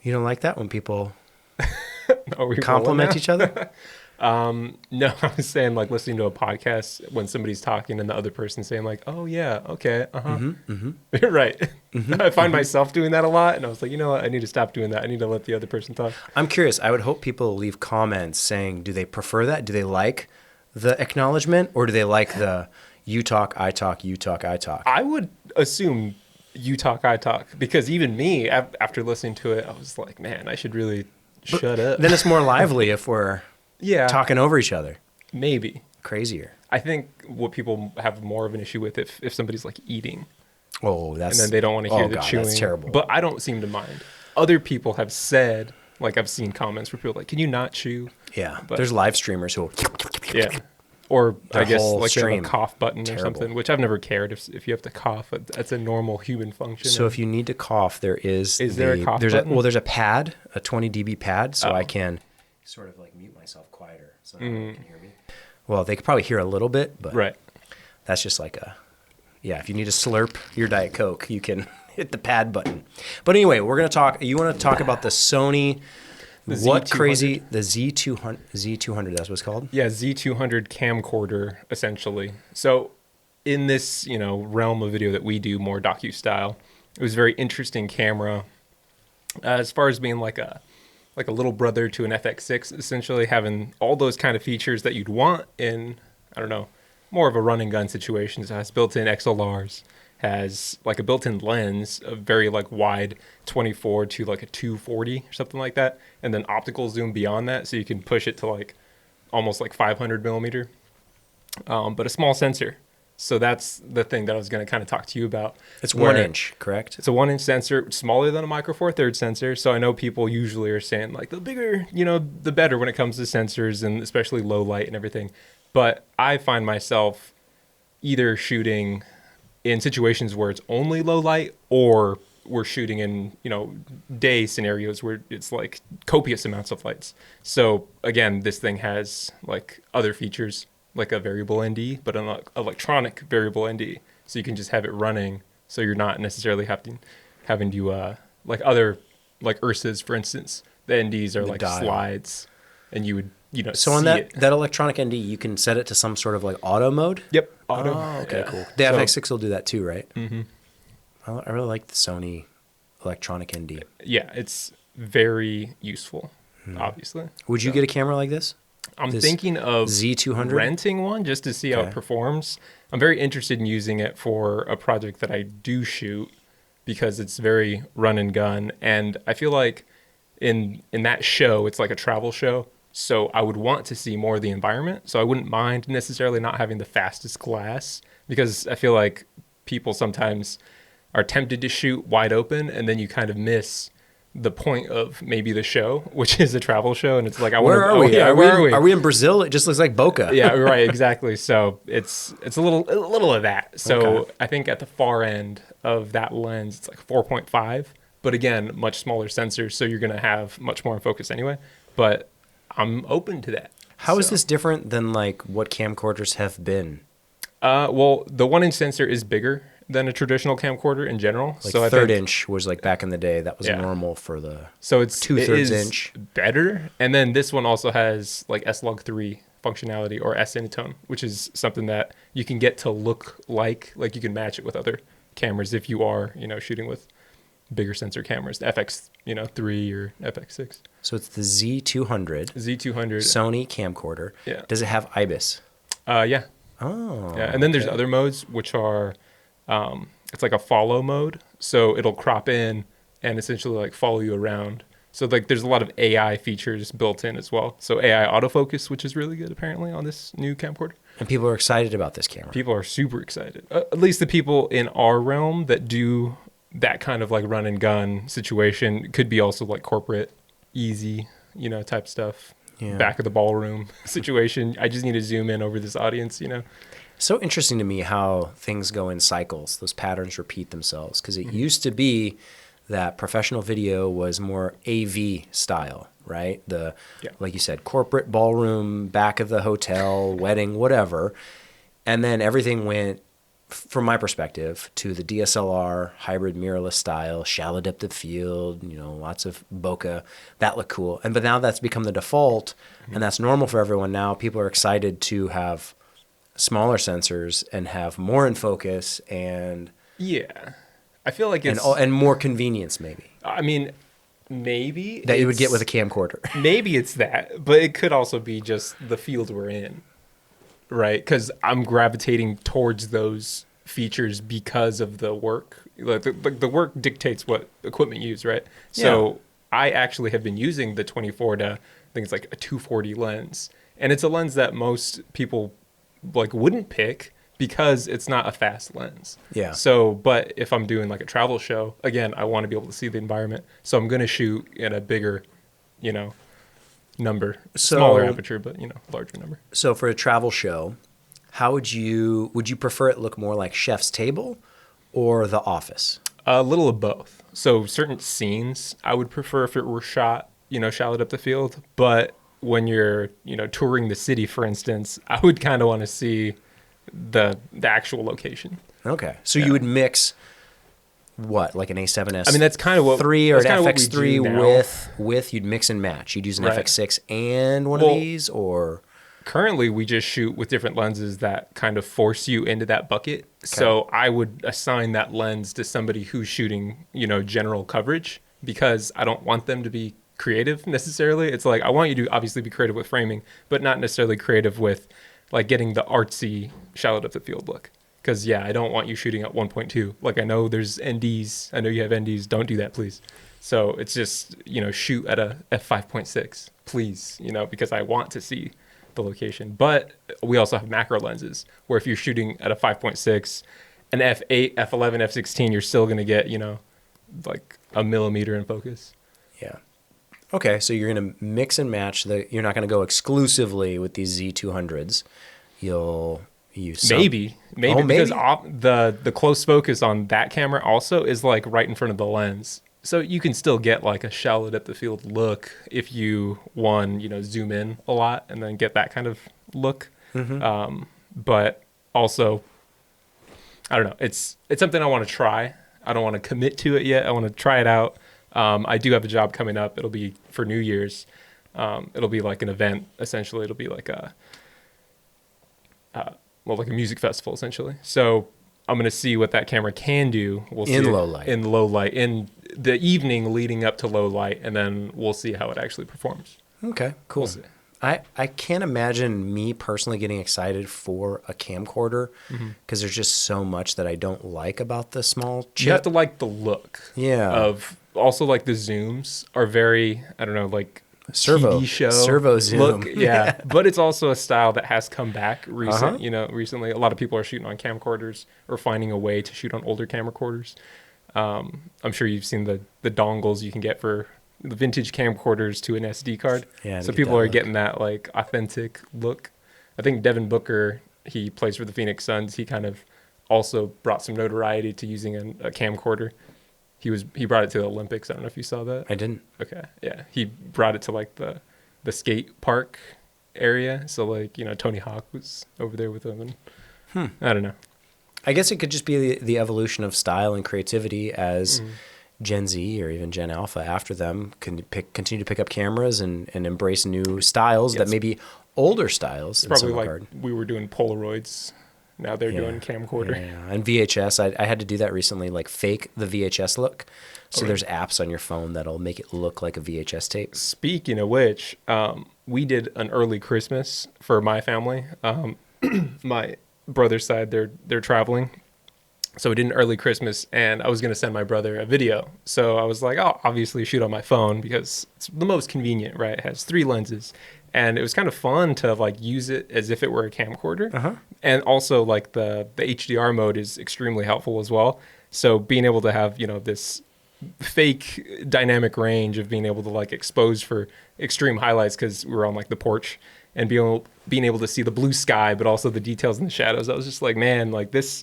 You don't like that when people Are we compliment each other? No, I was saying like listening to a podcast when somebody's talking and the other person's saying like, "Oh yeah, okay, right." I find myself doing that a lot, and I was like, you know what? I need to stop doing that. I need to let the other person talk. I'm curious. I would hope people leave comments saying, do they prefer that? Do they like the acknowledgement, or do they like the you talk, I talk, you talk, I talk? I would assume you talk, I talk, because even me, after listening to it, I was like, man, I should really shut up. Then it's more lively if we're Yeah, talking over each other. maybe. Crazier. I think what people have more of an issue with if somebody's like eating Oh, that's... and then they don't want to hear the God, chewing. that's terrible. But I don't seem to mind. Other people have said, like I've seen comments where people are like, can you not chew? Yeah, But- there's live streamers who... Yeah. Or Their I guess whole like they have stream. a cough button Terrible. or something, which I've never cared if you have to cough. That's a normal human function. So if you need to cough, there is... there a cough there's button? there's a pad, a 20 dB pad, so Oh. I can sort of like mute myself quieter so no one can hear me. Well, they could probably hear a little bit, but right. that's just like a... Yeah, if you need to slurp your Diet Coke, you can hit the pad button. But anyway, we're going to talk... You want to talk about the Sony... The what Z200? crazy... The Z200, that's what it's called? Yeah, Z200 camcorder, essentially. So in this, realm of video that we do, more docu-style, it was a very interesting camera as far as being like a little brother to an FX6, essentially having all those kind of features that you'd want in, I don't know, more of a run and gun situation. So it has built-in XLRs, has like a built-in lens, a very like wide 24 to like a 240 or something like that, and then optical zoom beyond that, so you can push it to like almost like 500 millimeter, but a small sensor. So that's the thing that I was going to kind of talk to you about. It's where 1 inch, correct? It's a 1 inch sensor, smaller than a Micro Four Thirds sensor. So I know people usually are saying like the bigger, the better when it comes to sensors, and especially low light and everything. But I find myself either shooting in situations where it's only low light, or we're shooting in, day scenarios where it's like copious amounts of lights. So again, this thing has like other features, like a variable ND, but an electronic variable ND. So you can just have it running, so you're not necessarily having to like other, like Ursa's, for instance. The NDs are The like dial. slides, and you would So see on that it. electronic ND, you can set it to some sort of like auto mode? Yep, auto. Oh, okay, Yeah. cool. The So- FX6 will do that too, right? Mm-hmm. I really like the Sony electronic ND. Yeah, it's very useful, obviously. Would you get a camera like this? I'm This thinking of Z200? renting one just to see how Okay. it performs. I'm very interested in using it for a project that I do shoot, because it's very run and gun. And I feel like in that show, it's like a travel show. So I would want to see more of the environment. So I wouldn't mind necessarily not having the fastest glass, because I feel like people sometimes are tempted to shoot wide open, and then you kind of miss the point of maybe the show, which is a travel show. And it's like, Where are we? Yeah, Are where are we? Are we in Brazil? It just looks like Boca. Yeah, right, exactly. So it's a little of that. So Okay. I think at the far end of that lens, it's like 4.5, but again, much smaller sensors, so you're going to have much more in focus anyway. But I'm open to that. How is So- this different than like what camcorders have been? Well, the 1 inch sensor is bigger than a traditional camcorder in general. Like so I third think, inch was like back in the day. That was Yeah. normal for the... So it's 2/3 it is inch. better. And then this one also has like S-Log3 functionality, or S-Intone, which is something that you can get to look like you can match it with other cameras if you are, shooting with bigger sensor cameras, the FX, 3 or FX6. So it's the Z200 Z200. Sony camcorder. Yeah. Does it have IBIS? Yeah. Oh. Yeah. And then there's other modes, which are, it's like a follow mode. So it'll crop in and essentially like follow you around. So like there's a lot of AI features built in as well. So AI autofocus, which is really good apparently on this new camcorder. And people are excited about this camera. People are super excited. At least the people in our realm that do that kind of like run and gun situation. Could be also like corporate, easy, type stuff. Yeah. Back of the ballroom situation. I just need to zoom in over this audience, So interesting to me how things go in cycles. Those patterns repeat themselves. Because it used to be that professional video was more AV style, right? Like you said, corporate ballroom, back of the hotel, wedding, whatever. And then everything went from my perspective, to the DSLR hybrid mirrorless style, shallow depth of field, lots of bokeh. That looked cool. But now that's become the default, and that's normal for everyone now. People are excited to have smaller sensors and have more in focus and yeah, I feel like it's and more convenience maybe. I mean, maybe That you would get with a camcorder. Maybe it's that, but it could also be just the field we're in, right? Because I'm gravitating towards those features because of the work. Like the work dictates what equipment you use, right? So I actually have been using the 24 to, I think it's like a 240 lens, and it's a lens that most people like wouldn't pick because it's not a fast lens. Yeah. So, but if I'm doing like a travel show, again, I want to be able to see the environment. So I'm going to shoot in a bigger, number, smaller aperture, but larger number. So for a travel show, how would you prefer it look more like Chef's Table or The Office? A little of both. So certain scenes I would prefer if it were shot, shallow depth of field, but when you're, touring the city, for instance, I would kind of want to see the actual location. Okay. So you would mix what, like an A7S? I mean, that's kind of what 3 or an kind of what we FX3 do with you'd mix and match. You'd use an Right. FX6 and one of these, or currently we just shoot with different lenses that kind of force you into that bucket. So I would assign that lens to somebody who's shooting, general coverage, because I don't want them to be creative necessarily. It's like I want you to obviously be creative with framing, but not necessarily creative with like getting the artsy shallow depth of field look. Because I don't want you shooting at 1.2. Like I know there's NDs. I know you have NDs. Don't do that, please. So it's just shoot at a f5.6, please. Because I want to see the location. But we also have macro lenses where if you're shooting at a 5.6, an f8, f11, f16, you're still gonna get like a millimeter in focus. Yeah. Okay, so you're going to mix and match. You're not going to go exclusively with these Z200s. You'll use some. Maybe because the close focus on that camera also is like right in front of the lens. So you can still get like a shallow depth of field look if you zoom in a lot and then get that kind of look. Mm-hmm. But also, I don't know. It's something I want to try. I don't want to commit to it yet. I want to try it out. I do have a job coming up. It'll be for New Year's. It'll be like an event, essentially. It'll be like like a music festival, essentially. So I'm going to see what that camera can do. We'll see in low light. In low light. In the evening leading up to low light, and then we'll see how it actually performs. Okay, cool. We'll see. I can't imagine me personally getting excited for a camcorder because there's just so much that I don't like about the small chip. You have to like the look. Yeah. Of also like the zooms are very, I don't know, like TV show servo zoom look. Yeah. But it's also a style that has come back recently. A lot of people are shooting on camcorders or finding a way to shoot on older camcorders. I'm sure you've seen the dongles you can get for the vintage camcorders to an SD card. Yeah, so people are getting that like authentic look. I think Devin Booker, he plays for the Phoenix Suns. He kind of also brought some notoriety to using a camcorder. He brought it to the Olympics. I don't know if you saw that. I didn't. Okay. Yeah. He brought it to like the skate park area. So like, Tony Hawk was over there with him, and I don't know. I guess it could just be the evolution of style and creativity as Gen Z or even Gen Alpha after them can continue to pick up cameras and embrace new styles that may be older styles. It's probably like we were doing Polaroids. Now they're doing camcorder. Yeah, and VHS. I had to do that recently, like fake the VHS look. So there's apps on your phone that'll make it look like a VHS tape. Speaking of which, we did an early Christmas for my family. My brother's side, they're traveling. So we did an early Christmas, and I was going to send my brother a video. So I was like, oh, obviously shoot on my phone because it's the most convenient, right? It has 3 lenses. And it was kind of fun to like use it as if it were a camcorder. And also like the HDR mode is extremely helpful as well. So being able to have, this fake dynamic range of being able to like expose for extreme highlights because we were on like the porch and being able to see the blue sky, but also the details in the shadows. I was just like, man, like this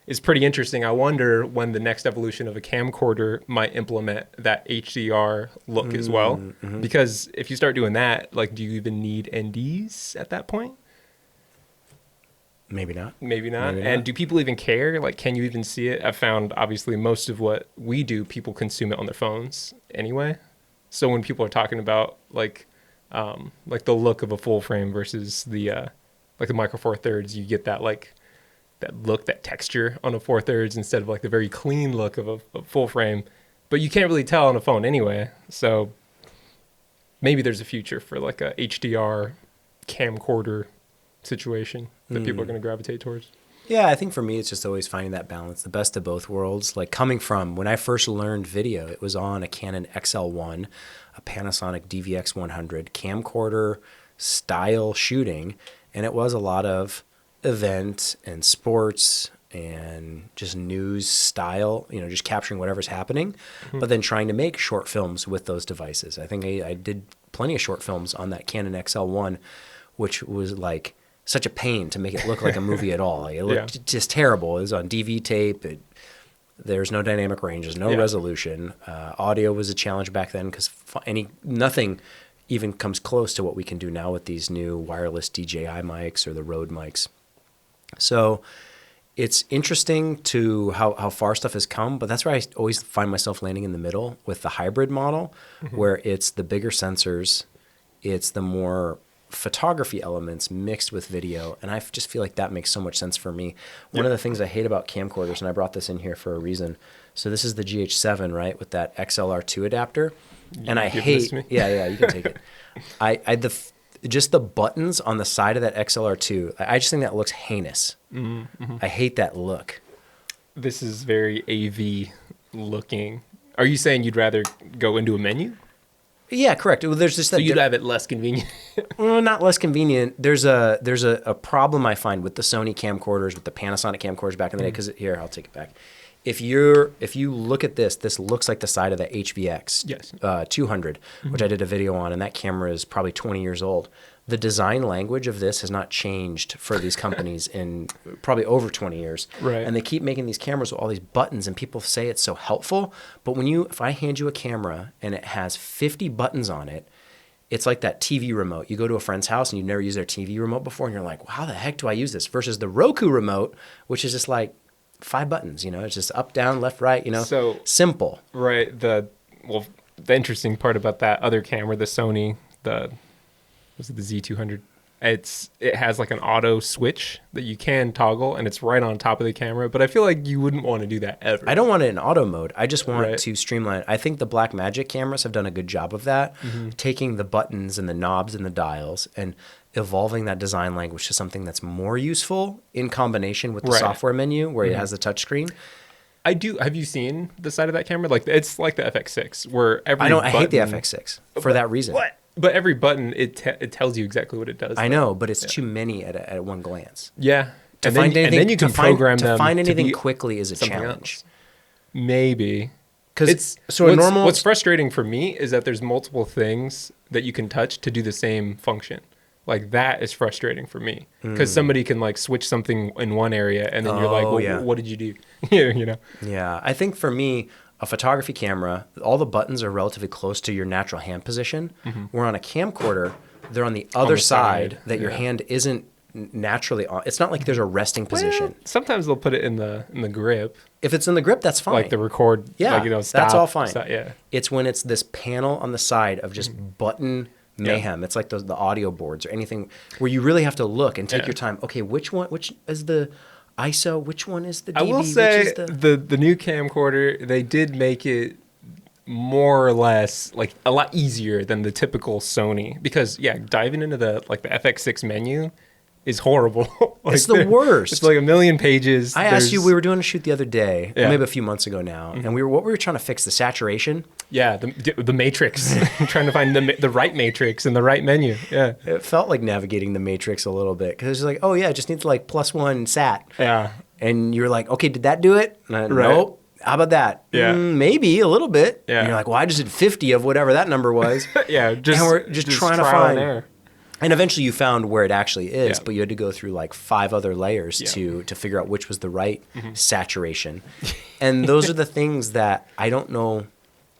is pretty interesting. I wonder when the next evolution of a camcorder might implement that HDR look as well. Because if you start doing that, like, do you even need NDs at that point? Maybe not. Maybe not. Maybe And not. do people even care? Like, can you even see it? I've found, obviously, most of what we do, people consume it on their phones anyway. So when people are talking about, like the look of a full frame versus like the Micro Four Thirds, you get that, like, that look, that texture on a 4/3 instead of, like, the very clean look of a full frame. But you can't really tell on a phone anyway. So maybe there's a future for, like, a HDR camcorder situation that people are going to gravitate towards. Yeah, I think for me, it's just always finding that balance, the best of both worlds. Like coming from when I first learned video, it was on a Canon XL1, a Panasonic DVX100 camcorder style shooting. And it was a lot of event and sports and just news style, you know, just capturing whatever's happening, but then trying to make short films with those devices. I think I did plenty of short films on that Canon XL1, which was like such a pain to make it look like a movie at all. Like, it looked just terrible. It was on DV tape. There's no dynamic range. There's no resolution. Audio was a challenge back then because nothing even comes close to what we can do now with these new wireless DJI mics or the Rode mics. So it's interesting to how far stuff has come, but that's where I always find myself landing in the middle with the hybrid model, where it's the bigger sensors, it's the more photography elements mixed with video, and I just feel like that makes so much sense for me. One of the things I hate about camcorders, and I brought this in here for a reason, so this is the GH7, right, with that XLR2 adapter, and I hate, yeah, you can take it. Just the buttons on the side of that XLR2, I just think that looks heinous. I hate that look. This is very AV looking. Are you saying you'd rather go into a menu? Yeah, correct. There's just so you'd have it less convenient. Well, not less convenient. There's a problem I find with the Sony camcorders, with the Panasonic camcorders back in the day. Because here, I'll take it back. If you look at this looks like the side of the HVX 200, which I did a video on, and that camera is probably 20 years old. The design language of this has not changed for these companies in probably over 20 years. Right. And they keep making these cameras with all these buttons, and people say it's so helpful. But if I hand you a camera and it has 50 buttons on it, it's like that TV remote. You go to a friend's house and you've never used their TV remote before, and you're like, well, how the heck do I use this? Versus the Roku remote, which is just like 5 buttons, it's just up, down, left, right, So simple. Right. The interesting part about that other camera, the Sony, was it the Z200? It has like an auto switch that you can toggle, and it's right on top of the camera. But I feel like you wouldn't want to do that ever. I don't want it in auto mode. I just want to streamline it. I think the Blackmagic cameras have done a good job of that, taking the buttons and the knobs and the dials and evolving that design language to something that's more useful in combination with the software menu where it has the touchscreen. I do. Have you seen the side of that camera? Like, it's like the FX6, where every I hate the FX6 for that reason. What? But every button, it tells you exactly what it does. I know, but it's too many at one glance. Yeah. And then you can program them. To find anything to quickly is a challenge. Else. Maybe. Because what's frustrating for me is that there's multiple things that you can touch to do the same function. Like, that is frustrating for me. Because somebody can, like, switch something in one area, and then you're like, well, what did you do? Yeah. I think for me, a photography camera, all the buttons are relatively close to your natural hand position. Where on a camcorder, they're on the other side that your hand isn't naturally on. It's not like there's a resting position. Sometimes they'll put it in the grip. If it's in the grip, that's fine. Like the record, stop, that's all fine. Stop, It's when it's this panel on the side of just button mayhem. It's like the audio boards or anything where you really have to look and take your time. Okay, which is the ISO? Which one is the DB? I will say the new camcorder, they did make it more or less like a lot easier than the typical Sony, because diving into the FX6 menu is horrible. It's the worst. It's like a million pages. I asked you, we were doing a shoot the other day, maybe a few months ago now, and we were trying to fix the saturation. Yeah, the matrix. Trying to find the right matrix in the right menu. Yeah. It felt like navigating the matrix a little bit, because it's like, oh yeah, it just needs like +1 sat. Yeah. And you're like, okay, did that do it? Nope. How about that? Yeah. Maybe a little bit. Yeah. And you're like, well, I just did 50 of whatever that number was. And we're just trying to find. And eventually you found where it actually is, but you had to go through like 5 other layers to figure out which was the right saturation. And those are the things that I don't know.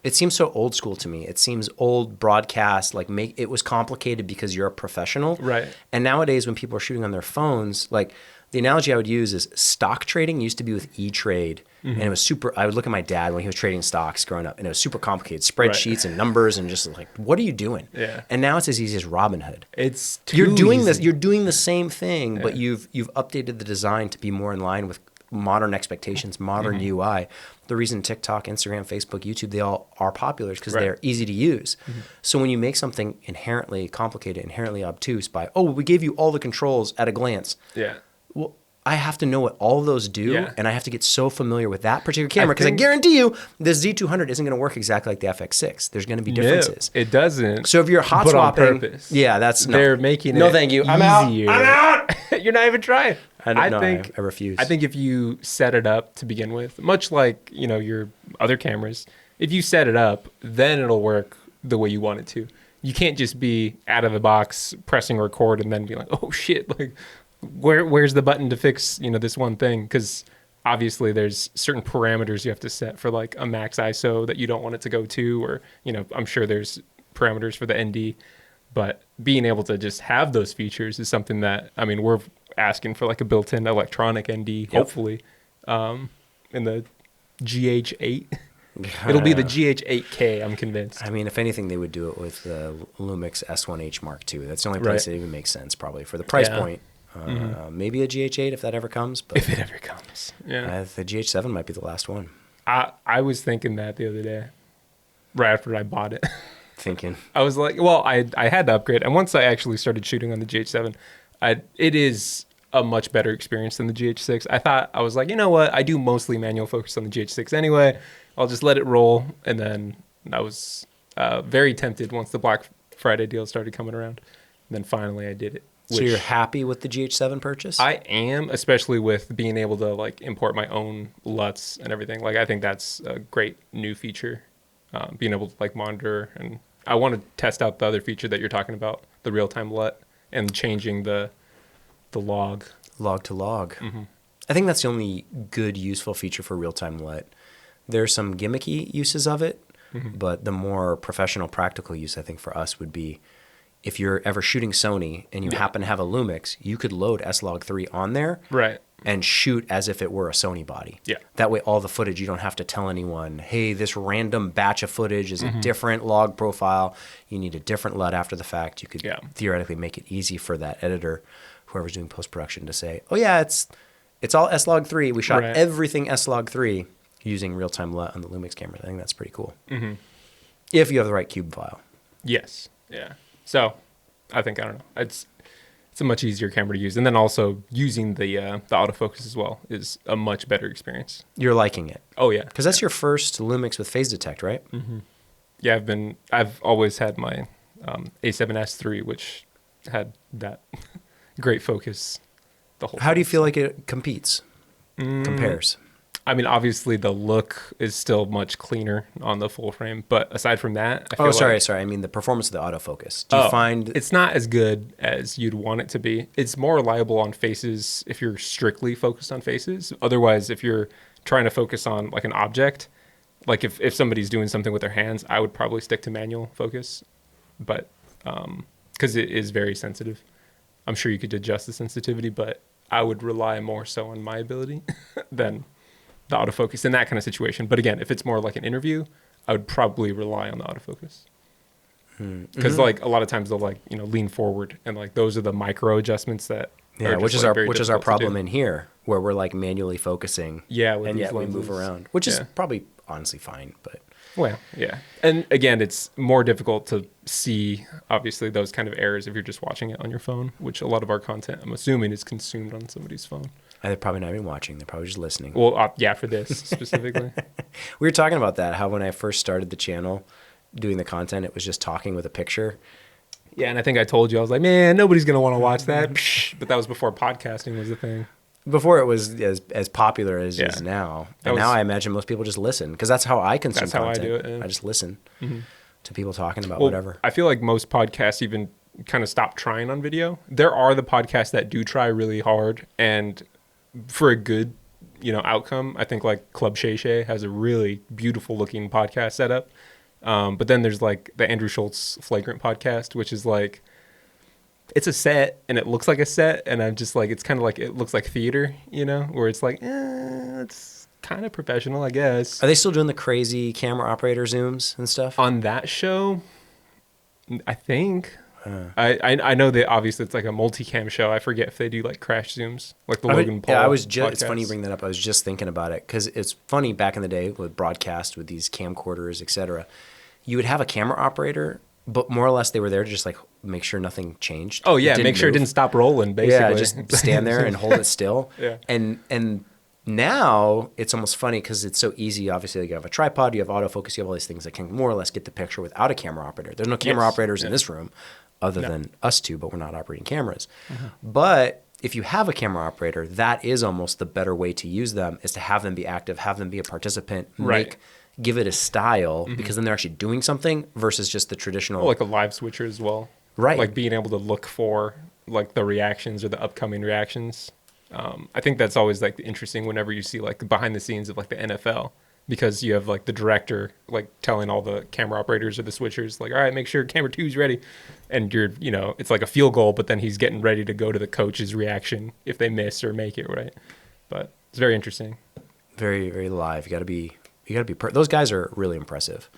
It seems so old school to me. It seems old broadcast, it was complicated because you're a professional. Right. And nowadays when people are shooting on their phones, like The analogy I would use is stock trading used to be with E-Trade, and it was super. I would look at my dad when he was trading stocks growing up, and it was super complicated, spreadsheets and numbers, and just like, what are you doing? Yeah. And now it's as easy as Robinhood. It's You're doing easy. this. You're doing the same thing, but you've updated the design to be more in line with modern expectations, modern UI. The reason TikTok, Instagram, Facebook, YouTube, they all are popular is because they're easy to use. So when you make something inherently complicated, inherently obtuse by, oh, we gave you all the controls at a glance. Yeah. Well, I have to know what all of those do, Yeah. and I have to get so familiar with that particular camera because I guarantee you the Z200 isn't going to work exactly like the FX6. There's going to be differences. No, it doesn't. So if you're hot but swapping, on purpose. yeah, that's no. They're making it no, thank you. I'm easier. out. You're not even trying. I refuse. I think if you set it up to begin with, much like your other cameras, if you set it up, then it'll work the way you want it to. You can't just be out of the box pressing record and then be like, oh shit, like where's the button to fix this one thing? Because obviously there's certain parameters you have to set for like a max ISO that you don't want it to go to, or I'm sure there's parameters for the ND. But being able to just have those features is something that, we're asking for like a built-in electronic ND, hopefully, in the GH8. It'll be the GH8K, I'm convinced. If anything, they would do it with the Lumix S1H Mark II. That's the only place it even makes sense, probably, for the price point. Maybe a GH8 if that ever comes. But if it ever comes. Yeah. The GH7 might be the last one. I was thinking that the other day, right after I bought it. I was like, well, I had to upgrade. And once I actually started shooting on the GH7, it is a much better experience than the GH6. I was like, you know what? I do mostly manual focus on the GH6 anyway. I'll just let it roll. And then I was very tempted once the Black Friday deal started coming around. And then finally I did it. So you're happy with the GH7 purchase? I am, especially with being able to like import my own LUTs and everything. Like I think that's a great new feature, being able to like monitor. And I want to test out the other feature that you're talking about, the real-time LUT, and changing the log to log. I think that's the only good useful feature for real-time LUT. There's some gimmicky uses of it, but the more professional practical use I think for us would be if you're ever shooting Sony and you happen to have a Lumix, you could load S-Log3 on there and shoot as if it were a Sony body. Yeah. That way all the footage, you don't have to tell anyone, hey, this random batch of footage is a different log profile. You need a different LUT after the fact. You could theoretically make it easy for that editor, whoever's doing post-production, to say, oh yeah, it's all S-Log3. We shot everything S-Log3 using real-time LUT on the Lumix cameras. I think that's pretty cool. If you have the right cube file. Yes. Yeah. So I don't know. It's a much easier camera to use. And then also using the autofocus as well is a much better experience. You're liking it. Oh yeah. Because that's your first Lumix with phase detect, right? Yeah, I've always had my A7S III, which had that great focus the whole time. How do you feel like it competes? Compares? Obviously the look is still much cleaner on the full frame, but aside from that, I feel sorry. The performance of the autofocus. Do you find it's not as good as you'd want it to be? It's more reliable on faces if you're strictly focused on faces. Otherwise, if you're trying to focus on like an object, like if somebody's doing something with their hands, I would probably stick to manual focus, but because it is very sensitive. I'm sure you could adjust the sensitivity, but I would rely more so on my ability than the autofocus in that kind of situation. But again, if it's more like an interview, I would probably rely on the autofocus. Because like a lot of times they'll like, lean forward, and like those are the micro adjustments that which is our problem in here, where we're like manually focusing. Yeah, with and these yet lenses. we move around, which is probably honestly fine, but well, yeah. And again, it's more difficult to see obviously those kind of errors if you're just watching it on your phone, which a lot of our content, I'm assuming, is consumed on somebody's phone. They're probably not even watching. They're probably just listening. Well, yeah, for this specifically. We were talking about that, how when I first started the channel, doing the content, it was just talking with a picture. Yeah, and I think I told you, I was like, man, nobody's going to want to watch that. But that was before podcasting was the thing. Before it was as popular as it is now. And now I imagine most people just listen, because that's how I consume content. That's how I do it. Yeah. I just listen to people talking about whatever. I feel like most podcasts even kind of stop trying on video. There are the podcasts that do try really hard, and for a good, outcome, I think like Club Shay Shay has a really beautiful looking podcast setup. But then there's like the Andrew Schultz Flagrant podcast, which is like it's a set and it looks like a set, and I'm just like, it's kind of like, it looks like theater, you know, where it's like, it's kind of professional, I guess. Are they still doing the crazy camera operator zooms and stuff? On that show, I think. I know that obviously it's like a multicam show. I forget if they do like crash zooms, like the Logan Paul. Yeah, podcast. It's funny you bring that up. I was just thinking about it because it's funny back in the day with broadcast with these camcorders, etc. You would have a camera operator, but more or less they were there to just like make sure nothing changed. Oh yeah, make sure it didn't stop rolling. Basically, yeah, just stand there and hold it still. Yeah, and now it's almost funny because it's so easy. Obviously, like you have a tripod, you have autofocus, you have all these things that can more or less get the picture without a camera operator. There's no camera operators in this room other than us two, but we're not operating cameras. But if you have a camera operator, that is almost the better way to use them, is to have them be active, have them be a participant, give it a style, because then they're actually doing something versus just the traditional. Oh, like a live switcher as well. Right. Like being able to look for like the reactions or the upcoming reactions. I think that's always like interesting whenever you see like behind the scenes of like the NFL, because you have like the director like telling all the camera operators or the switchers like, all right, make sure camera 2's ready. And you're, you know, it's like a field goal, but then he's getting ready to go to the coach's reaction if they miss or make it, right? But it's very interesting. Very, very live. You got to be those guys are really impressive.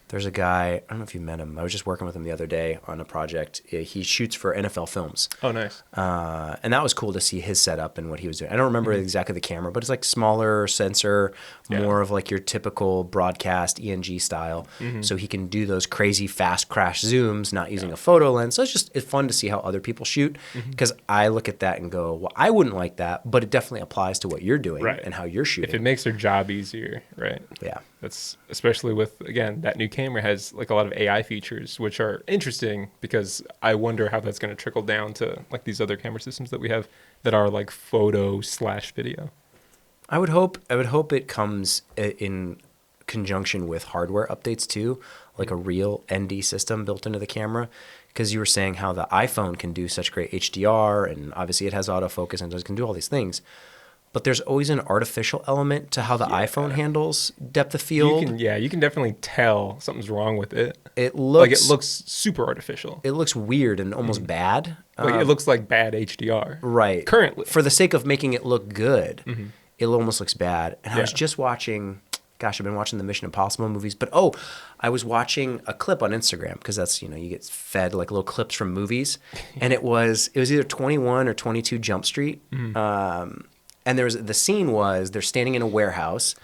There's a guy, I don't know if you met him. I was just working with him the other day on a project. He shoots for NFL Films. Oh, nice. And that was cool to see his setup and what he was doing. I don't remember exactly the camera, but it's like smaller sensor, more of like your typical broadcast ENG style. So he can do those crazy fast crash zooms, not using a photo lens. So it's fun to see how other people shoot, because I look at that and go, well, I wouldn't like that, but it definitely applies to what you're doing and how you're shooting. If it makes their job easier, right? Yeah. That's especially with, again, that new camera has like a lot of AI features, which are interesting, because I wonder how that's going to trickle down to like these other camera systems that we have that are like photo/video. I would hope it comes in conjunction with hardware updates too, like a real ND system built into the camera, because you were saying how the iPhone can do such great HDR, and obviously it has autofocus and it can do all these things. But there's always an artificial element to how the iPhone handles depth of field. You can definitely tell something's wrong with it. It looks super artificial. It looks weird and almost bad. Like it looks like bad HDR. Right. Currently. For the sake of making it look good, it almost looks bad. And I was just watching, I've been watching the Mission Impossible movies, but I was watching a clip on Instagram, because that's, you get fed like little clips from movies. And it was either 21 or 22 Jump Street. And the scene was they're standing in a warehouse.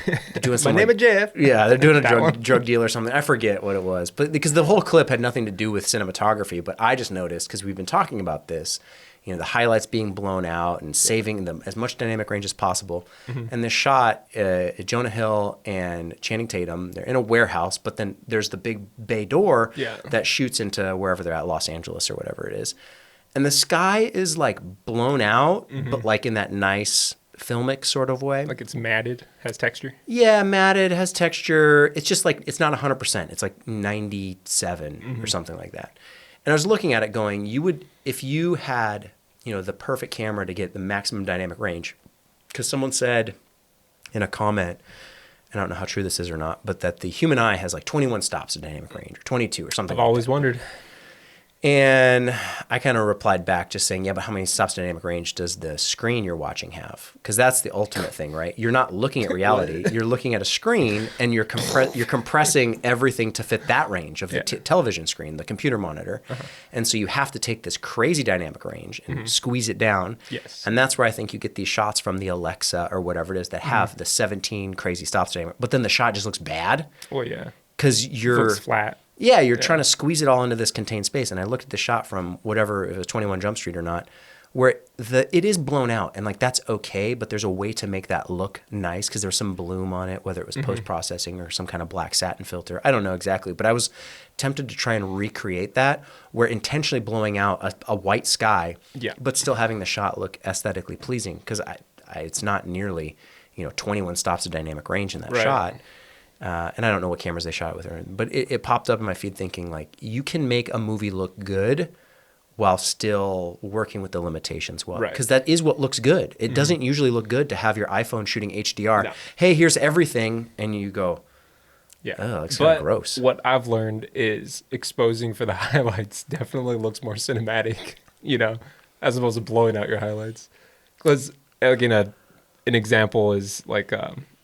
They're doing My name is Jeff. Yeah, they're doing a drug deal or something. I forget what it was, but because the whole clip had nothing to do with cinematography. But I just noticed, because we've been talking about this, the highlights being blown out and saving them as much dynamic range as possible. And this shot, Jonah Hill and Channing Tatum, they're in a warehouse, but then there's the big bay door that shoots into wherever they're at, Los Angeles or whatever it is. And the sky is like blown out, but like in that nice filmic sort of way. Like it's matted, has texture. Yeah, matted, has texture. It's just like, it's not 100%. It's like 97 or something like that. And I was looking at it going, if you had, the perfect camera to get the maximum dynamic range, because someone said in a comment, and I don't know how true this is or not, but that the human eye has like 21 stops of dynamic range, or 22 or something. I've always wondered. And I kind of replied back just saying, yeah, but how many stops dynamic range does the screen you're watching have? Because that's the ultimate thing, right? You're not looking at reality. You're looking at a screen, and you're compressing everything to fit that range of the television screen, the computer monitor. And so you have to take this crazy dynamic range and squeeze it down. Yes. And that's where I think you get these shots from the Alexa or whatever it is that have the 17 crazy stops dynamic. But then the shot just looks bad. Oh, yeah. Because it looks flat. Yeah, you're trying to squeeze it all into this contained space. And I looked at the shot from whatever, if it was 21 Jump Street or not, where it is blown out. And like, that's okay, but there's a way to make that look nice, because there's some bloom on it, whether it was post-processing or some kind of black satin filter. I don't know exactly, but I was tempted to try and recreate that, where intentionally blowing out a white sky, but still having the shot look aesthetically pleasing, because it's not nearly 21 stops of dynamic range in that shot. And I don't know what cameras they shot it with, but it popped up in my feed thinking, like, you can make a movie look good while still working with the limitations well. Because that is what looks good. It doesn't usually look good to have your iPhone shooting HDR. No. Hey, here's everything. And you go, Yeah. Oh, it's kind of gross. What I've learned is exposing for the highlights definitely looks more cinematic, as opposed to blowing out your highlights. Because, again, an example is like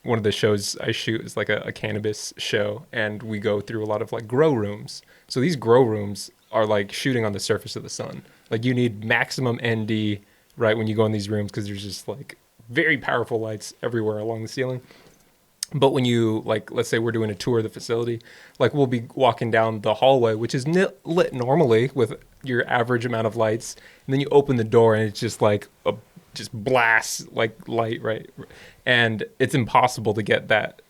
one of the shows I shoot is like a cannabis show, and we go through a lot of like grow rooms. So these grow rooms are like shooting on the surface of the sun. Like you need maximum ND right when you go in these rooms because there's just like very powerful lights everywhere along the ceiling. But when you, like, let's say we're doing a tour of the facility, like we'll be walking down the hallway, which is lit normally with your average amount of lights. And then you open the door and it's just like just blasts like light, right? And it's impossible to get that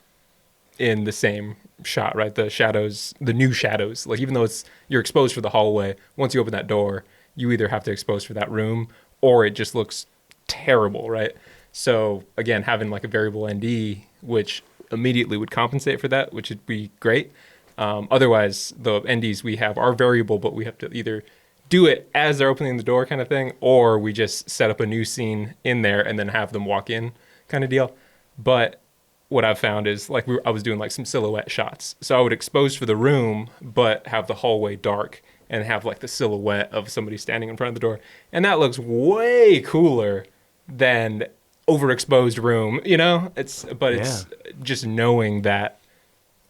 in the same shot, right? The shadows, the new shadows, like even though you're exposed for the hallway, once you open that door, you either have to expose for that room or it just looks terrible, right? So again, having like a variable ND, which immediately would compensate for that, which would be great. Otherwise, the NDs we have are variable, but we have to either do it as they're opening the door kind of thing, or we just set up a new scene in there and then have them walk in kind of deal. But what I've found is like I was doing like some silhouette shots. So I would expose for the room, but have the hallway dark and have like the silhouette of somebody standing in front of the door. And that looks way cooler than overexposed room, it's just knowing that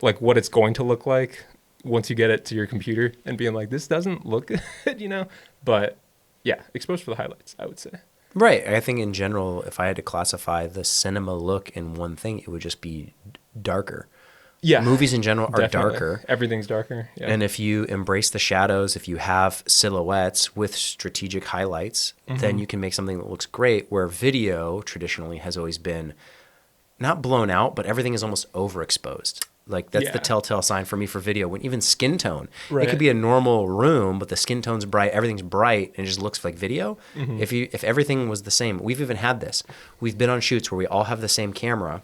like what it's going to look like once you get it to your computer and being like, this doesn't look good, but yeah, exposed for the highlights, I would say. Right. I think in general, if I had to classify the cinema look in one thing, it would just be darker. Yeah. Movies in general are Definitely. Darker. Everything's darker. Yeah. And if you embrace the shadows, if you have silhouettes with strategic highlights, then you can make something that looks great, where video traditionally has always been not blown out, but everything is almost overexposed. Like that's the telltale sign for me for video. When even skin tone, it could be a normal room, but the skin tone's bright, everything's bright, and it just looks like video. If everything was the same, we've even had this. We've been on shoots where we all have the same camera,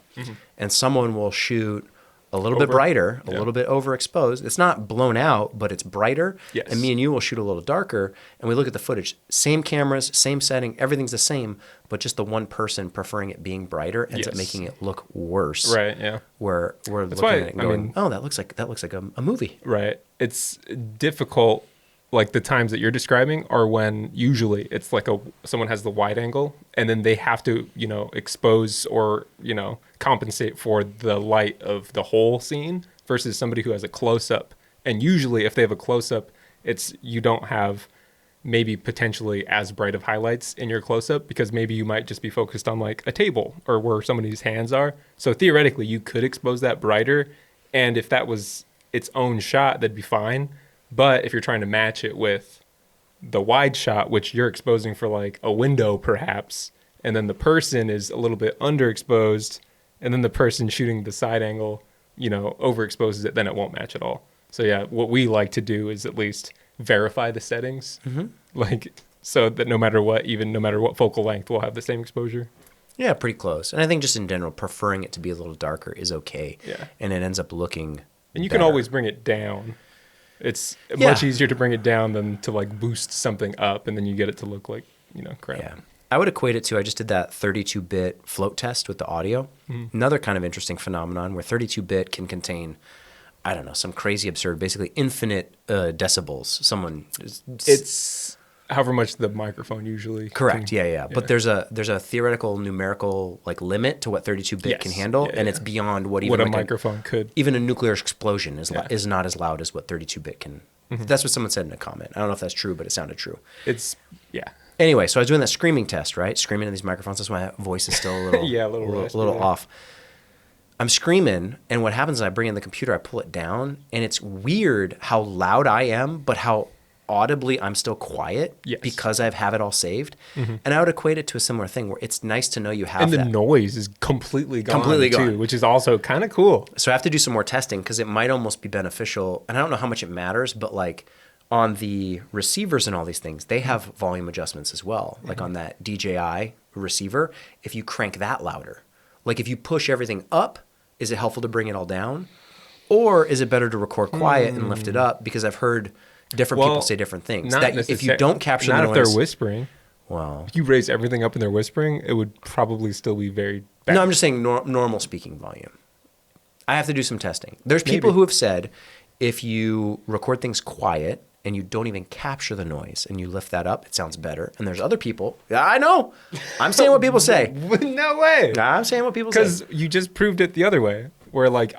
and someone will shoot a little bit brighter, a little bit overexposed. It's not blown out, but it's brighter. Yes. And me and you will shoot a little darker, and we look at the footage. Same cameras, same setting, everything's the same, but just the one person preferring it being brighter ends up making it look worse. Right, yeah. Where we're looking at it and going, oh, that looks like a movie. Right. It's difficult. Like the times that you're describing are when usually it's like someone has the wide angle and then they have to, expose or, compensate for the light of the whole scene versus somebody who has a close up. And usually if they have a close up, you don't have maybe potentially as bright of highlights in your close up because maybe you might just be focused on like a table or where somebody's hands are. So theoretically you could expose that brighter. And if that was its own shot, that'd be fine. But if you're trying to match it with the wide shot, which you're exposing for like a window perhaps, and then the person is a little bit underexposed, and then the person shooting the side angle, overexposes it, then it won't match at all. So yeah, what we like to do is at least verify the settings, like so that no matter what focal length, we'll have the same exposure. Yeah, pretty close. And I think just in general, preferring it to be a little darker is okay. Yeah. And it ends up looking And you better. can always bring it down. It's much easier to bring it down than to like boost something up and then you get it to look like, crap. Yeah. I would equate it to, I just did that 32-bit float test with the audio. Another kind of interesting phenomenon where 32-bit can contain, I don't know, some crazy absurd, basically infinite decibels. It's however much the microphone usually. Correct. Yeah. But there's a theoretical numerical like limit to what 32-bit can handle, and it's beyond what even a microphone could. Even a nuclear explosion is not as loud as what 32-bit can. That's what someone said in a comment. I don't know if that's true, but it sounded true. Anyway, so I was doing that screaming test, right? Screaming in these microphones. That's why my voice is still a little a little off. I'm screaming, and what happens is I bring in the computer, I pull it down, and it's weird how loud I am, but how audibly I'm still quiet because I have it all saved. And I would equate it to a similar thing where it's nice to know you have that. And the noise is completely gone too, which is also kind of cool. So I have to do some more testing because it might almost be beneficial. And I don't know how much it matters, but like on the receivers and all these things, they have volume adjustments as well. Like on that DJI receiver, if you crank that louder, like if you push everything up, is it helpful to bring it all down? Or is it better to record quiet and lift it up? Because I've heard different people say different things. That if you don't capture the noise, not if they're whispering. Well, if you raise everything up and they're whispering, it would probably still be very bad. No, I'm just saying normal speaking volume. I have to do some testing. There's people who have said if you record things quiet and you don't even capture the noise and you lift that up, it sounds better. And there's other people. I know. I'm saying what people say. No way. I'm saying what people say. Because you just proved it the other way, where like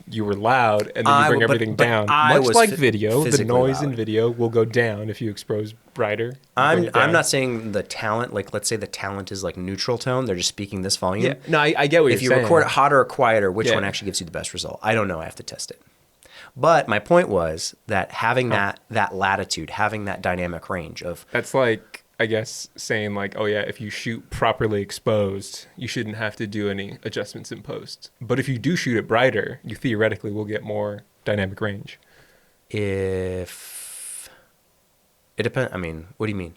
you were loud and then you bring everything down. Much like video, the noise in video will go down if you expose brighter. I'm not saying the talent, like let's say the talent is like neutral tone. They're just speaking this volume. Yeah. No, I get what you're saying. If you record it hotter or quieter, which one actually gives you the best result? I don't know. I have to test it. But my point was that having that latitude, having that dynamic range of... That's like, I guess, saying like, oh yeah, if you shoot properly exposed, you shouldn't have to do any adjustments in post. But if you do shoot it brighter, you theoretically will get more dynamic range. If... It depends. I mean, what do you mean?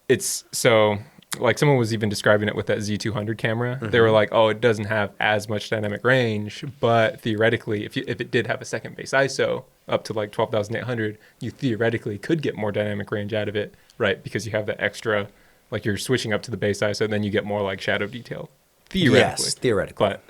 It's so... Like someone was even describing it with that Z200 camera. Mm-hmm. They were like, oh, it doesn't have as much dynamic range, but theoretically, if it did have a second base ISO up to like 12,800, you theoretically could get more dynamic range out of it, right? Because you have that extra, like you're switching up to the base ISO, then you get more like shadow detail. Theoretically. Yes, theoretically. But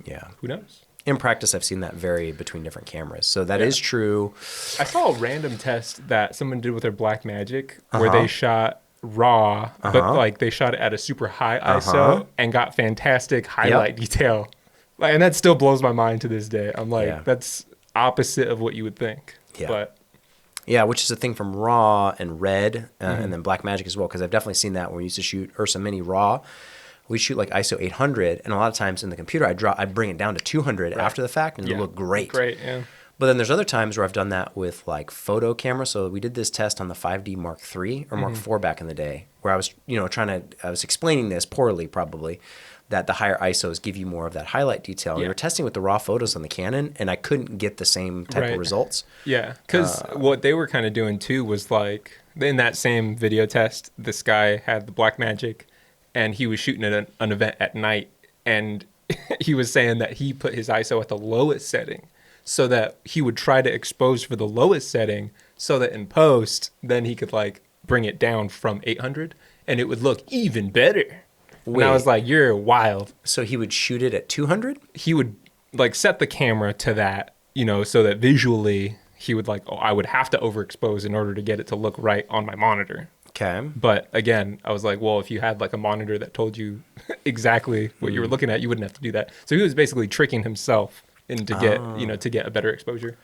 yeah, who knows? In practice, I've seen that vary between different cameras. So that is true. I saw a random test that someone did with their Blackmagic where they shot raw, but like they shot it at a super high ISO and got fantastic highlight detail. Like, and that still blows my mind to this day. I'm like, that's opposite of what you would think. Yeah. But yeah, which is a thing from RAW and Red and then Blackmagic as well, because I've definitely seen that when we used to shoot Ursa Mini RAW. We shoot like ISO 800, and a lot of times in the computer, I bring it down to 200 after the fact, and it'll look great. Great, yeah. But then there's other times where I've done that with like photo camera. So we did this test on the 5D Mark III or Mark IV back in the day, where I was, I was explaining this poorly probably, that the higher ISOs give you more of that highlight detail. We were testing with the raw photos on the Canon, and I couldn't get the same type of results. Yeah, because what they were kind of doing too was like, in that same video test, this guy had the Blackmagic, and he was shooting at an event at night, and he was saying that he put his ISO at the lowest setting, so that he would try to expose for the lowest setting so that in post, then he could like bring it down from 800 and it would look even better. Wait. And I was like, you're wild. So he would shoot it at 200? He would like set the camera to that, so that visually he would like, I would have to overexpose in order to get it to look right on my monitor. Okay. But again, I was like, well, if you had like a monitor that told you exactly what you were looking at, you wouldn't have to do that. So he was basically tricking himself and to get to get a better exposure.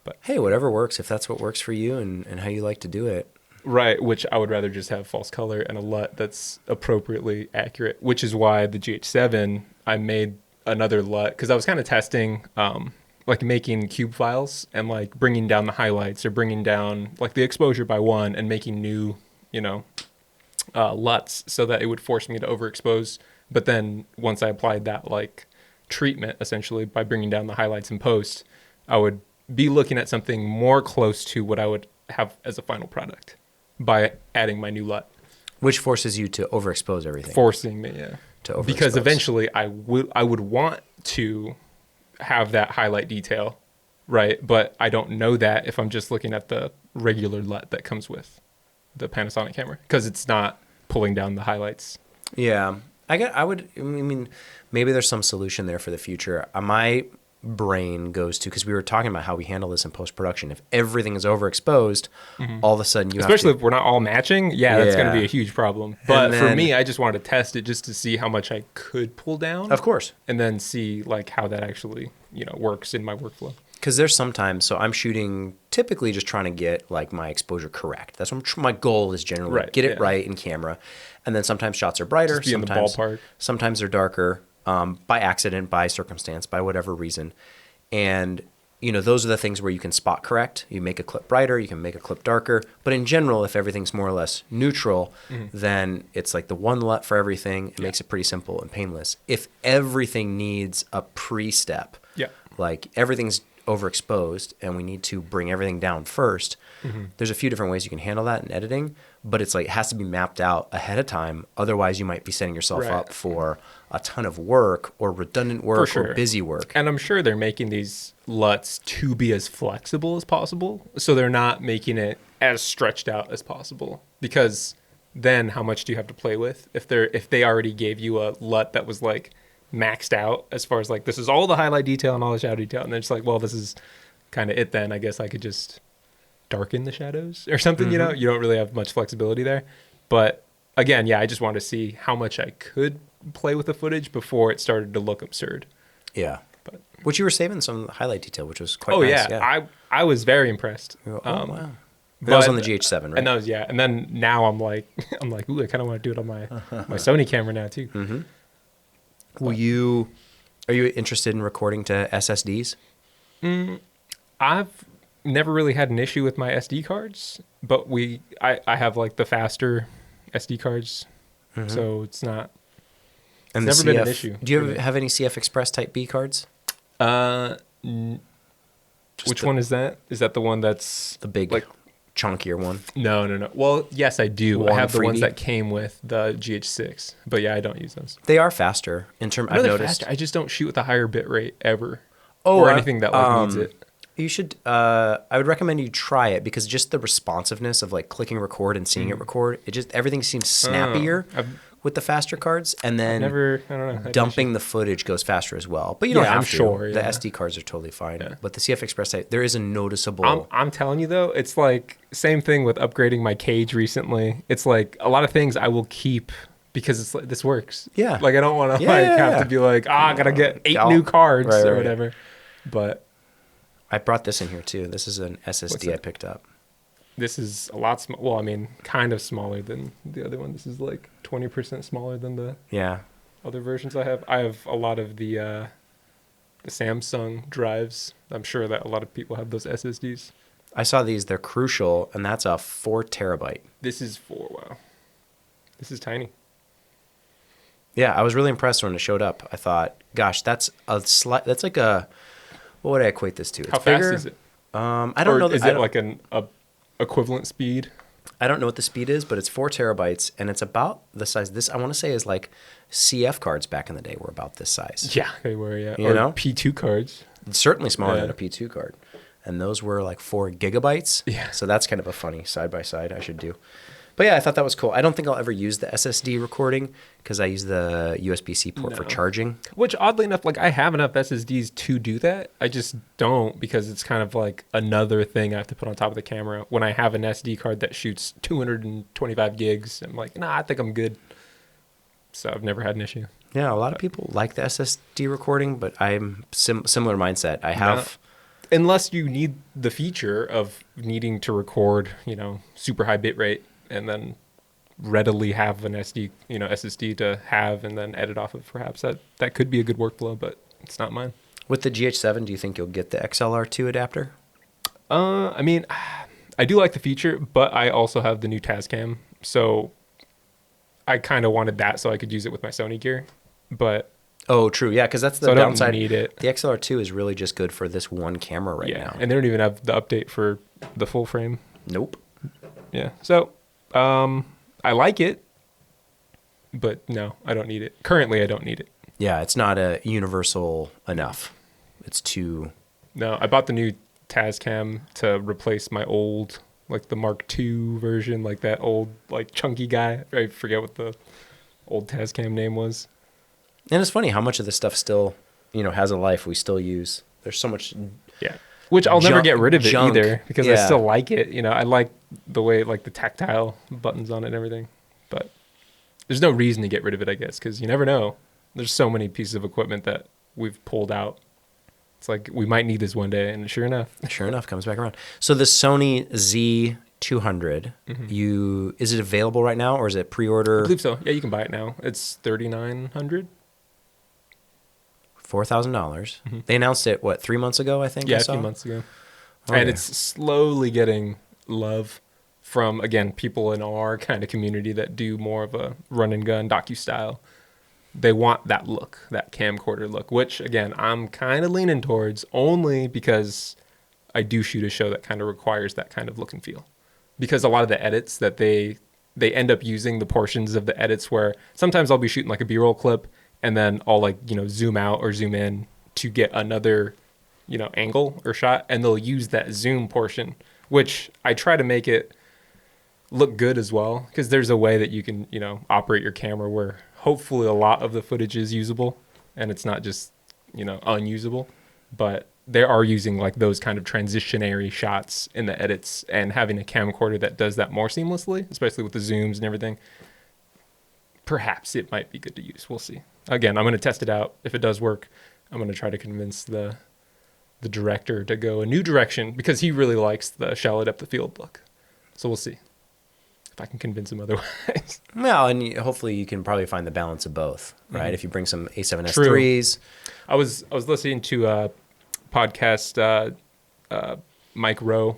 But hey, whatever works, if that's what works for you and how you like to do it. Right, which I would rather just have false color and a LUT that's appropriately accurate, which is why the GH7, I made another LUT because I was kind of testing like making cube files and like bringing down the highlights or bringing down like the exposure by one and making new, LUTs so that it would force me to overexpose. But then once I applied that like treatment essentially by bringing down the highlights in post, I would be looking at something more close to what I would have as a final product by adding my new LUT. Which forces you to overexpose everything. Forcing me, to overexpose. Because eventually I would want to have that highlight detail, right? But I don't know that if I'm just looking at the regular LUT that comes with the Panasonic camera because it's not pulling down the highlights. Yeah. I mean, maybe there's some solution there for the future. My brain goes to, because we were talking about how we handle this in post-production. If everything is overexposed, all of a sudden you especially have to, if we're not all matching, that's going to be a huge problem. But for me, I just wanted to test it just to see how much I could pull down. Of course. And then see like how that actually, works in my workflow. Because there's sometimes, so I'm shooting typically just trying to get like my exposure correct. That's what my goal is generally, get it right in camera. And then sometimes shots are brighter, just be in the ballpark. Sometimes they're darker by accident, by circumstance, by whatever reason. And, those are the things where you can spot correct. You make a clip brighter, you can make a clip darker. But in general, if everything's more or less neutral, then it's like the one LUT for everything. It makes it pretty simple and painless. If everything needs a pre-step, like everything's overexposed and we need to bring everything down first, there's a few different ways you can handle that in editing, but it's like it has to be mapped out ahead of time. Otherwise you might be setting yourself up for a ton of work or redundant work or busy work. And I'm sure they're making these LUTs to be as flexible as possible, so they're not making it as stretched out as possible, because then how much do you have to play with if they already gave you a LUT that was like maxed out as far as like this is all the highlight detail and all the shadow detail, and then it's like, well, this is kind of it. Then I guess I could just darken the shadows or something. You know, you don't really have much flexibility there. But again, yeah, I just wanted to see how much I could play with the footage before it started to look absurd. Yeah. But which you were saving some highlight detail, which was quite nice. Yeah. I was very impressed. Wow. That was on the GH7, right? And that was, yeah. And then now I'm like, ooh, I kind of want to do it on my Sony camera now too. Are you interested in recording to SSDs? I've never really had an issue with my SD cards, but I have like the faster SD cards, so it's not. And never been an issue. Do you have any CF Express Type B cards? Which one is that? Is that the one that's the big, like, chunkier one? No. Well, yes, I do. I have the ones that came with the GH6, but yeah, I don't use those. They are faster in terms. I've noticed. Faster. I just don't shoot with a higher bit rate ever, or anything that like needs it. You should. I would recommend you try it because just the responsiveness of like clicking record and seeing it record. It just everything seems snappier with the faster cards, and then I don't know. Dumping the footage goes faster as well. But you don't have to. Sure, the SD cards are totally fine. Yeah. But the CF Express type, there is a noticeable. I'm telling you though, it's like same thing with upgrading my cage recently. It's like a lot of things I will keep because it's like this works. Yeah. Like I don't want to have to be like, I gotta get 8 new cards or whatever. But I brought this in here too. This is an SSD I picked up. This is a lot small. Well, I mean, kind of smaller than the other one. This is like 20% smaller than the other versions I have. I have a lot of the Samsung drives. I'm sure that a lot of people have those SSDs. I saw these. They're Crucial, and that's a 4 terabyte. This is 4. Wow. This is tiny. Yeah, I was really impressed when it showed up. I thought, gosh, that's like a. What would I equate this to? How fast is it? I don't know. Is it like an equivalent speed? I don't know what the speed is, but it's 4 terabytes, and it's about the size. This I want to say is like CF cards back in the day were about this size. Yeah, they were. Yeah, you know, P2 cards. It's certainly smaller than a P2 card, and those were like 4 gigabytes. Yeah. So that's kind of a funny side by side I should do. But yeah, I thought that was cool. I don't think I'll ever use the SSD recording because I use the USB-C port for charging. Which, oddly enough, like I have enough SSDs to do that. I just don't because it's kind of like another thing I have to put on top of the camera. When I have an SD card that shoots 225 gigs, I'm like, nah, I think I'm good. So I've never had an issue. Yeah, a lot of people like the SSD recording, but I'm similar mindset. I have... Unless you need the feature of needing to record, super high bit rate, and then readily have an SSD to have and then edit off of perhaps. That could be a good workflow, but it's not mine. With the GH7, do you think you'll get the XLR2 adapter? I mean, I do like the feature, but I also have the new Tascam, so I kind of wanted that so I could use it with my Sony gear, but... Oh, true. Yeah, because that's the downside. I don't need it. The XLR2 is really just good for this one camera right now. And they don't even have the update for the full frame. Nope. Yeah, so... I like it, but no, I don't need it. Currently, I don't need it. Yeah, it's not a universal enough. It's too... No, I bought the new Tascam to replace my old, like the Mark II version, like that old, like chunky guy. I forget what the old Tascam name was. And it's funny how much of this stuff still, has a life we still use. There's so much... Yeah. Which I'll never get rid of it either because I still like it. I like the way like the tactile buttons on it and everything. But there's no reason to get rid of it, I guess, because you never know. There's so many pieces of equipment that we've pulled out. It's like we might need this one day, and sure enough, comes back around. So the Sony Z200, is it available right now or is it pre-order? I believe so. Yeah, you can buy it now. It's $3,900. $4,000. They announced it, 3 months ago, I think? Yeah, a few months ago. Okay. And it's slowly getting love from, again, people in our kind of community that do more of a run-and-gun docu-style. They want that look, that camcorder look, which, again, I'm kind of leaning towards only because I do shoot a show that kind of requires that kind of look and feel. Because a lot of the edits that they end up using the portions of the edits where sometimes I'll be shooting like a B-roll clip and then I'll zoom out or zoom in to get another, angle or shot. And they'll use that zoom portion, which I try to make it look good as well. Because there's a way that you can, operate your camera where hopefully a lot of the footage is usable. and it's not just, unusable, but they are using like those kind of transitionary shots in the edits, and having a camcorder that does that more seamlessly, especially with the zooms and everything. Perhaps it might be good to use. We'll see. Again, I'm going to test it out. If it does work, I'm going to try to convince the director to go a new direction, because he really likes the shallow depth of field look. So we'll see if I can convince him otherwise. Well, and hopefully you can probably find the balance of both, right? Mm-hmm. If you bring some A7S3s. I was listening to a podcast. Mike Rowe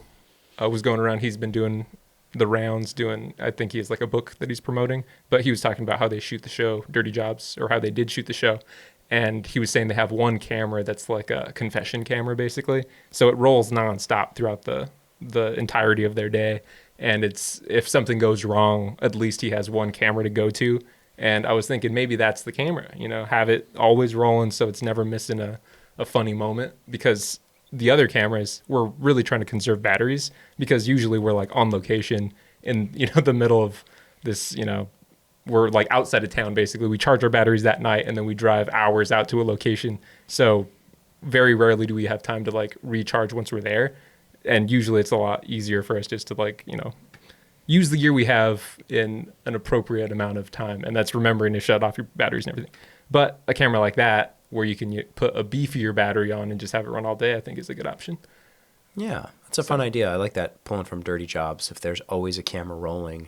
was going around. He's been doing the rounds, I think he has like a book that he's promoting, but he was talking about how they shoot the show Dirty Jobs, or how they did shoot the show. And he was saying they have one camera that's like a confession camera, basically. So it rolls nonstop throughout the entirety of their day. And if something goes wrong, at least he has one camera to go to. And I was thinking maybe that's the camera, have it always rolling so it's never missing a funny moment. Because the other cameras, we're really trying to conserve batteries, because usually we're like on location in, the middle of this, we're like outside of town, basically. We charge our batteries that night, and then we drive hours out to a location. So very rarely do we have time to like recharge once we're there. And usually it's a lot easier for us just to like, use the gear we have in an appropriate amount of time. And that's remembering to shut off your batteries and everything. But a camera like that, where you can put a beefier battery on and just have it run all day, I think is a good option. Yeah, that's a fun idea. I like that, pulling from Dirty Jobs. If there's always a camera rolling,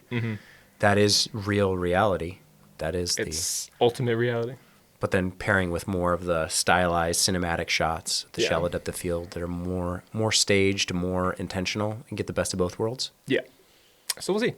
that is real reality. It's ultimate reality. But then pairing with more of the stylized cinematic shots, the shallow depth of field that are more staged, more intentional, and get the best of both worlds. Yeah. So we'll see.